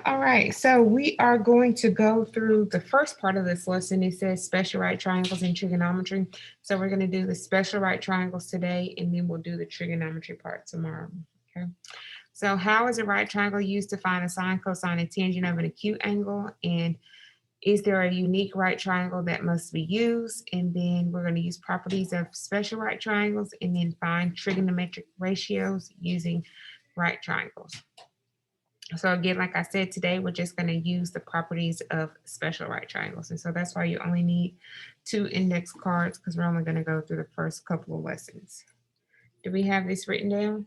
All right, so we are going to go through the first part of this lesson. It says special right triangles in trigonometry. So we're going to do the special right triangles today, and then we'll do the trigonometry part tomorrow. Okay. So how is a right triangle used to find a sine, cosine, and tangent of an acute angle? And is there a unique right triangle that must be used? And then we're going to use properties of special right triangles and then find trigonometric ratios using right triangles. So again, like I said, today we're just going to use the properties of special right triangles. And so that's why you only need 2 index cards, because we're only going to go through the first couple of lessons. Do we have this written down?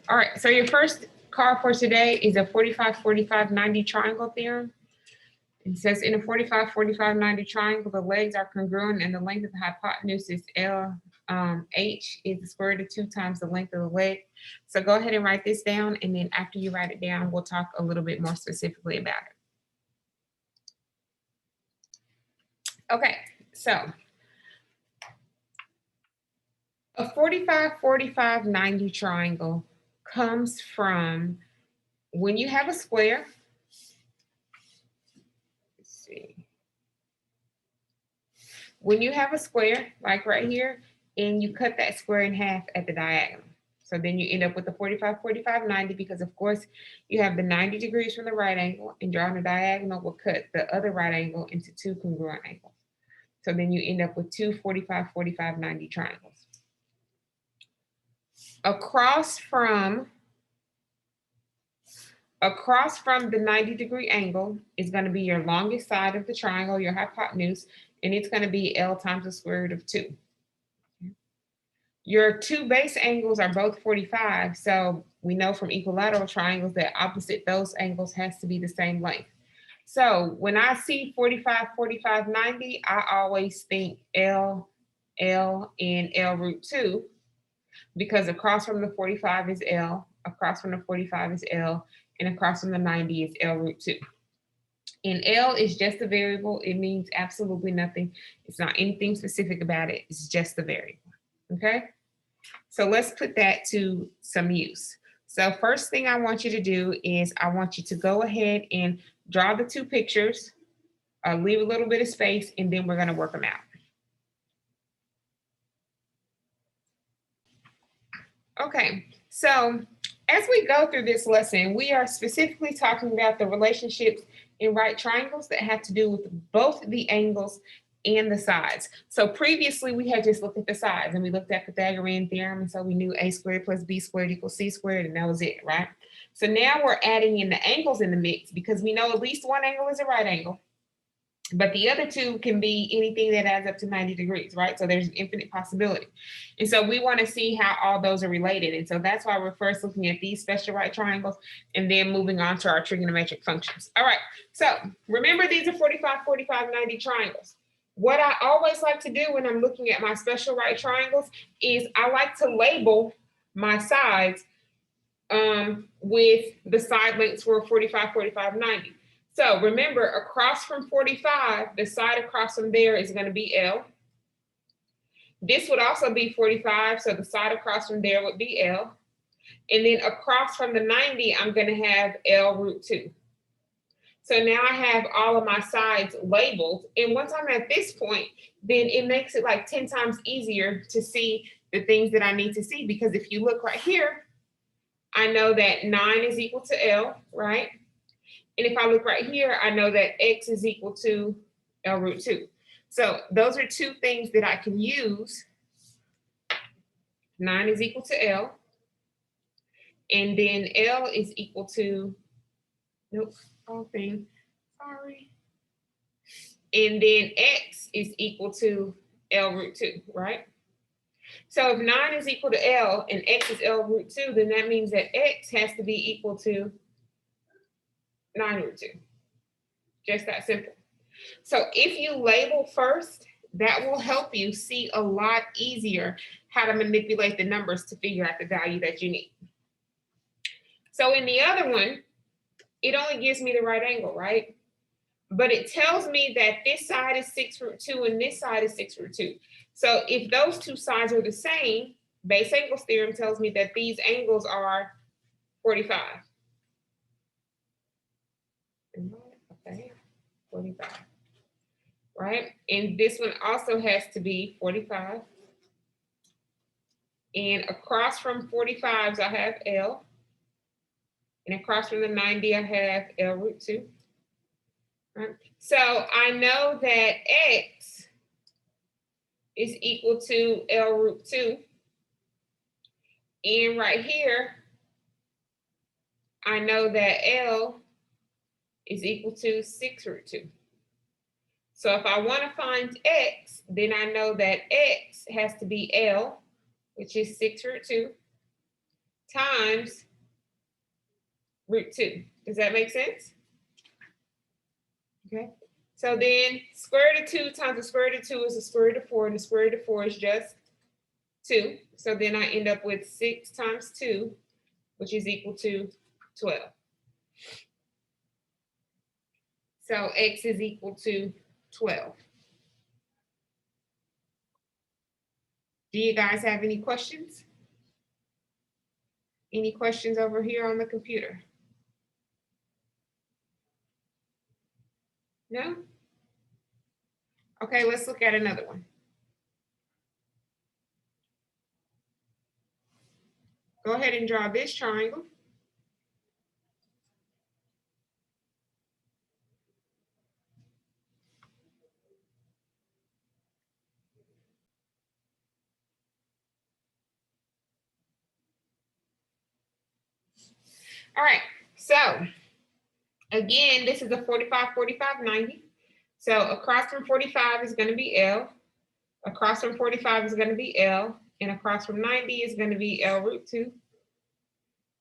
All right, so your first card for today is a 45, 45, 90 triangle theorem. It says in a 45, 45, 90 triangle, the legs are congruent and the length of the hypotenuse is L. H is the square root of 2 times the length of the leg. So go ahead and write this down, and then after you write it down, we'll talk a little bit more specifically about it. Okay, so a 45, 45, 90 triangle comes from when you have a square. Let's see. When you have a square, like right here, and you cut that square in half at the diagonal. So then you end up with the 45, 45, 90, because of course you have the 90 degrees from the right angle, and drawing a diagonal will cut the other right angle into 2 congruent angles. So then you end up with 2 45, 45, 90 triangles. Across from the 90-degree angle is going to be your longest side of the triangle, your hypotenuse, and it's going to be L times the square root of 2. Your 2 base angles are both 45, so we know from equilateral triangles that opposite those angles has to be the same length. So when I see 45, 45, 90, I always think L, L, and L root 2, because across from the 45 is L, across from the 45 is L, and across from the 90 is L root 2. And L is just a variable. It means absolutely nothing. It's not anything specific about it. It's just a variable. Okay? So let's put that to some use. So first thing I want you to do is I want you to go ahead and draw the 2 pictures, leave a little bit of space, and then we're going to work them out. Okay, so as we go through this lesson, we are specifically talking about the relationships in right triangles that have to do with both the angles and the sides. So previously we had just looked at the sides, and we looked at Pythagorean theorem, and so we knew a squared plus b squared equals c squared, and that was it, right? So now we're adding in the angles in the mix, because we know at least one angle is a right angle, but the other 2 can be anything that adds up to 90 degrees, right? So there's an infinite possibility. And so we want to see how all those are related. And so that's why we're first looking at these special right triangles and then moving on to our trigonometric functions. All right, so remember, these are 45, 45, 90 triangles. What I always like to do when I'm looking at my special right triangles is I like to label my sides with the side lengths for 45, 45, 90. So remember, across from 45, the side across from there is going to be L. This would also be 45, so the side across from there would be L. And then across from the 90, I'm going to have L root 2. So now I have all of my sides labeled. And once I'm at this point, then it makes it like 10 times easier to see the things that I need to see. Because if you look right here, I know that 9 is equal to L, right? And if I look right here, I know that X is equal to L root 2. So those are 2 things that I can use. 9 is equal to L. And then L is equal to, nope, wrong thing, sorry. And then X is equal to L root 2, right? So if 9 is equal to L and X is L root 2, then that means that X has to be equal to 9 root 2. Just that simple. So if you label first, that will help you see a lot easier how to manipulate the numbers to figure out the value that you need. So in the other one, it only gives me the right angle, right? But it tells me that this side is 6 root 2 and this side is 6 root 2. So if those 2 sides are the same, base angles theorem tells me that these angles are 45. Okay, 45, right? And this one also has to be 45. And across from 45s, I have L. And across from the 90, I have L root 2. Right? So I know that X is equal to L root 2. And right here, I know that L is equal to 6 root 2. So if I want to find X, then I know that X has to be L, which is 6 root 2, times root 2. Does that make sense? Okay. So then square root of 2 times the square root of 2 is the square root of 4, and the square root of 4 is just 2. So then I end up with 6 times 2, which is equal to 12. So X is equal to 12. Do you guys have any questions? Any questions over here on the computer? No? Okay, let's look at another one. Go ahead and draw this triangle. All right, so again, this is a 45, 45, 90. So across from 45 is going to be L. Across from 45 is going to be L. And across from 90 is going to be L root 2.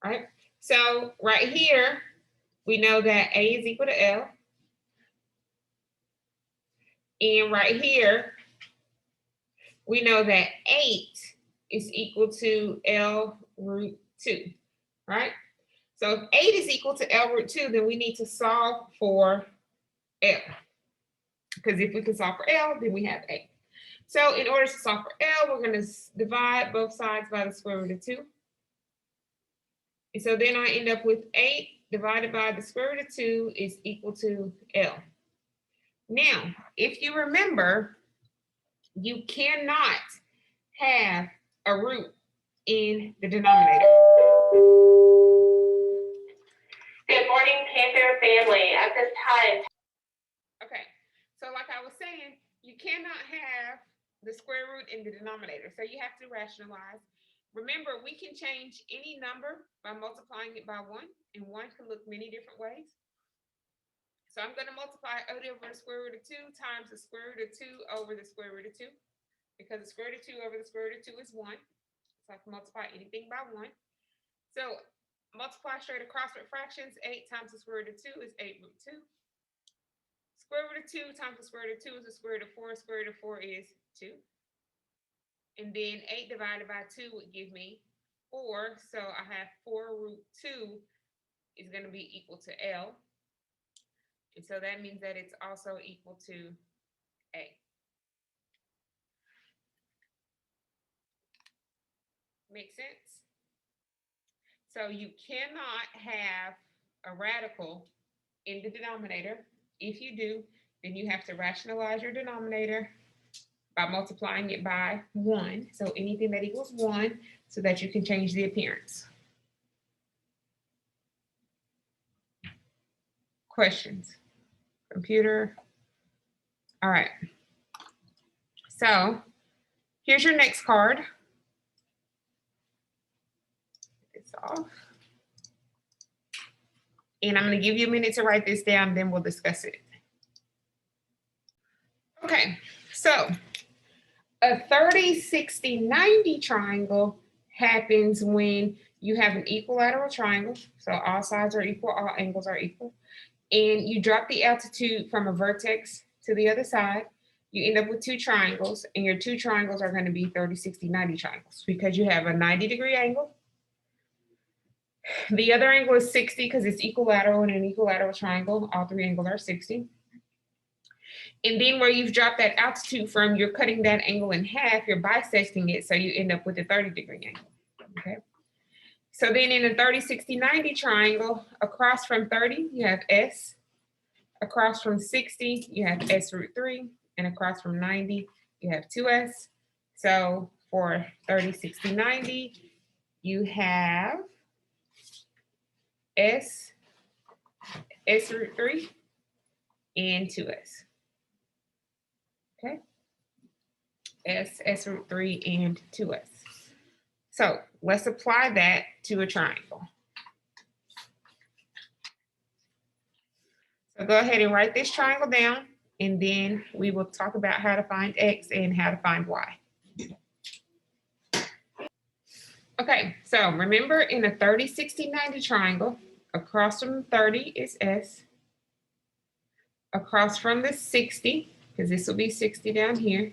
All right, so right here, we know that A is equal to L. And right here, we know that 8 is equal to L root 2, right? So if 8 is equal to L root 2, then we need to solve for L. Because if we can solve for L, then we have 8. So in order to solve for L, we're going to divide both sides by the square root of 2. And so then I end up with 8 divided by the square root of 2 is equal to L. Now, if you remember, you cannot have a root in the denominator. Good morning, Panther family. At this time. Okay, so like I was saying, you cannot have the square root in the denominator, so you have to rationalize. Remember, we can change any number by multiplying it by 1, and 1 can look many different ways. So I'm going to multiply 8 over the square root of 2 times the square root of 2 over the square root of 2, because the square root of 2 over the square root of 2 is 1. So I can multiply anything by 1. So multiply straight across with fractions. 8 times the square root of 2 is 8 root 2. Square root of 2 times the square root of 2 is the square root of 4. Square root of 4 is 2. And then 8 divided by 2 would give me 4. So I have 4 root 2 is going to be equal to L. And so that means that it's also equal to A. Make sense? So you cannot have a radical in the denominator. If you do, then you have to rationalize your denominator by multiplying it by 1. So anything that equals 1 so that you can change the appearance. Questions? Computer? All right. So here's your next card. It's off. And I'm going to give you a minute to write this down, then we'll discuss it. Okay, so a 30, 60, 90 triangle happens when you have an equilateral triangle. So all sides are equal, all angles are equal. And you drop the altitude from a vertex to the other side. You end up with 2 triangles, and your 2 triangles are going to be 30, 60, 90 triangles because you have a 90-degree angle. The other angle is 60 because it's equilateral in an equilateral triangle. All 3 angles are 60. And then where you've dropped that altitude from, you're cutting that angle in half, you're bisecting it, so you end up with a 30-degree angle, okay? So then in a 30, 60, 90 triangle, across from 30, you have S. Across from 60, you have S root 3. And across from 90, you have 2S. So for 30, 60, 90, you have S root 3, and 2S. Okay? S root 3, and 2S. So let's apply that to a triangle. So go ahead and write this triangle down, and then we will talk about how to find X and how to find Y. Okay, so remember in a 30, 60, 90 triangle, across from 30 is S. Across from the 60, because this will be 60 down here,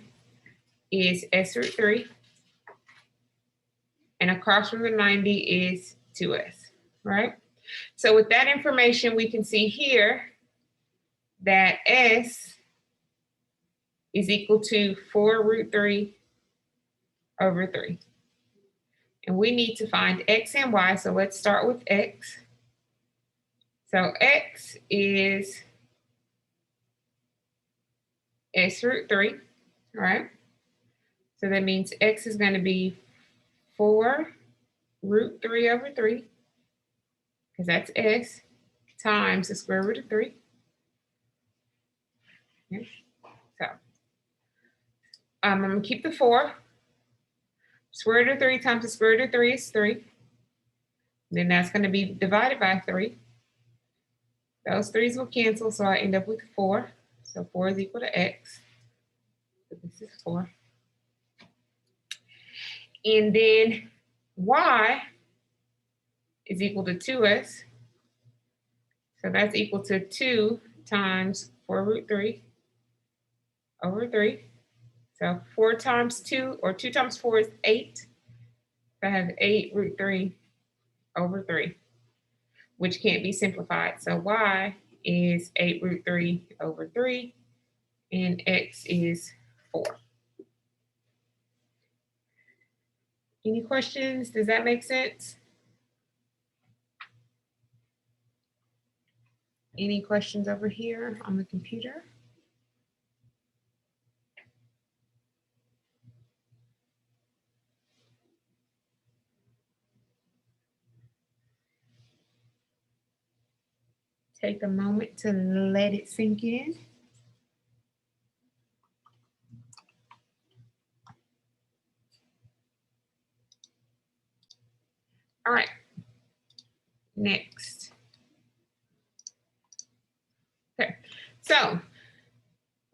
is S root 3. And across from the 90 is 2S, right? So with that information, we can see here that S is equal to 4 root 3 over 3. And we need to find X and Y, so let's start with X. So X is S root 3, all right? So that means X is going to be 4 root 3 over 3, because that's S, times the square root of 3. Okay. So I'm going to keep the 4. Square root of 3 times the square root of 3 is 3. Then that's going to be divided by 3. Those 3's will cancel, so I end up with 4. So 4 is equal to X. So this is 4. And then Y is equal to 2S. So that's equal to 2 times 4 root 3 over 3. So 4 times 2, or 2 times 4 is 8. So I have 8 root 3 over 3, which can't be simplified. So Y is 8 root 3 over 3, and X is 4. Any questions? Does that make sense? Any questions over here on the computer? Take a moment to let it sink in. All right, next. Okay, so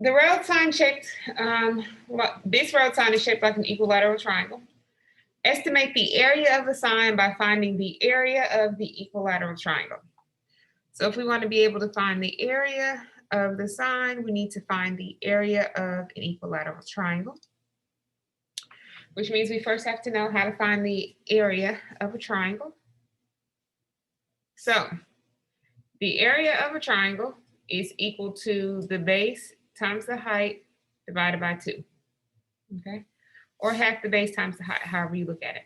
the road sign shaped, this road sign is shaped like an equilateral triangle. Estimate the area of the sign by finding the area of the equilateral triangle. So if we want to be able to find the area of the sign, we need to find the area of an equilateral triangle, which means we first have to know how to find the area of a triangle. So the area of a triangle is equal to the base times the height divided by 2, okay? Or half the base times the height, however you look at it.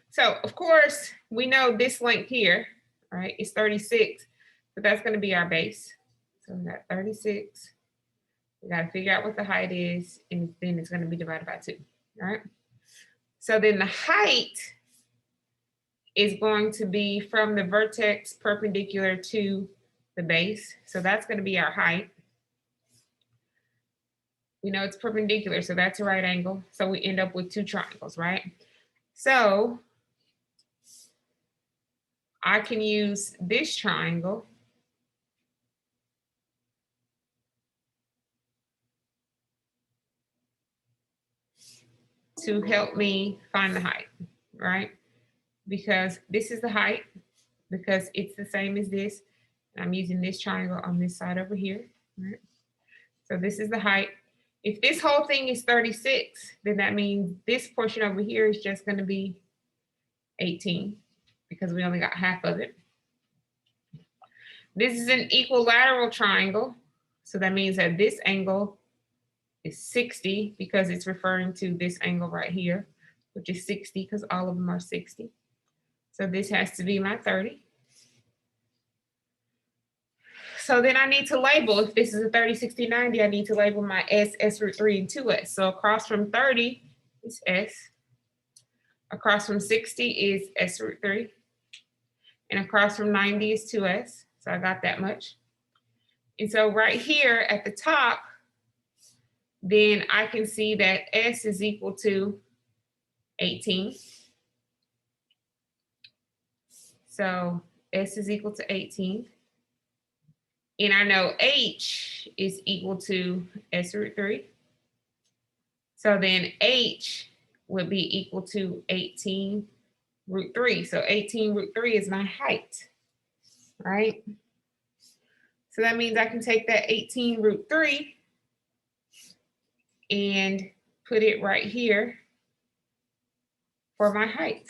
So of course, we know this length here, right, is 36, so that's gonna be our base. So we got 36, we gotta figure out what the height is, and then it's gonna be divided by 2, all right? So then the height is going to be from the vertex perpendicular to the base. So that's going to be our height. We know it's perpendicular, so that's a right angle. So we end up with 2 triangles, right? So I can use this triangle to help me find the height, right? Because this is the height, because it's the same as this. I'm using this triangle on this side over here, right? So this is the height. If this whole thing is 36, then that means this portion over here is just going to be 18, because we only got half of it. This is an equilateral triangle, so that means that this angle is 60 because it's referring to this angle right here, which is 60 because all of them are 60. So this has to be my 30. So then I need to label, if this is a 30, 60, 90, I need to label my S, S root 3, and 2S. So across from 30 is S. Across from 60 is S root 3. And across from 90 is 2S. So I got that much. And so right here at the top, then I can see that S is equal to 18. So S is equal to 18. And I know H is equal to S root 3. So then H would be equal to 18 root 3. So 18 root 3 is my height, right? So that means I can take that 18 root 3 and put it right here for my height.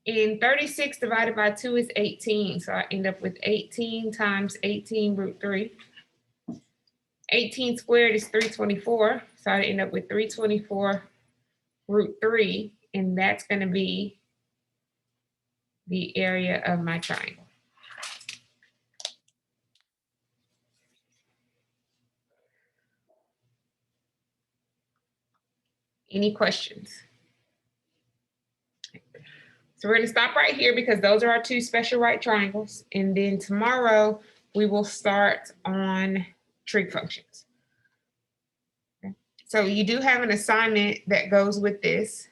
And 36 divided by 2 is 18. So I end up with 18 times 18 root 3. 18 squared is 324. So I end up with 324 root 3. And that's going to be the area of my triangle. Any questions? So we're going to stop right here because those are our two special right triangles. And then tomorrow we will start on trig functions. Okay. So you do have an assignment that goes with this.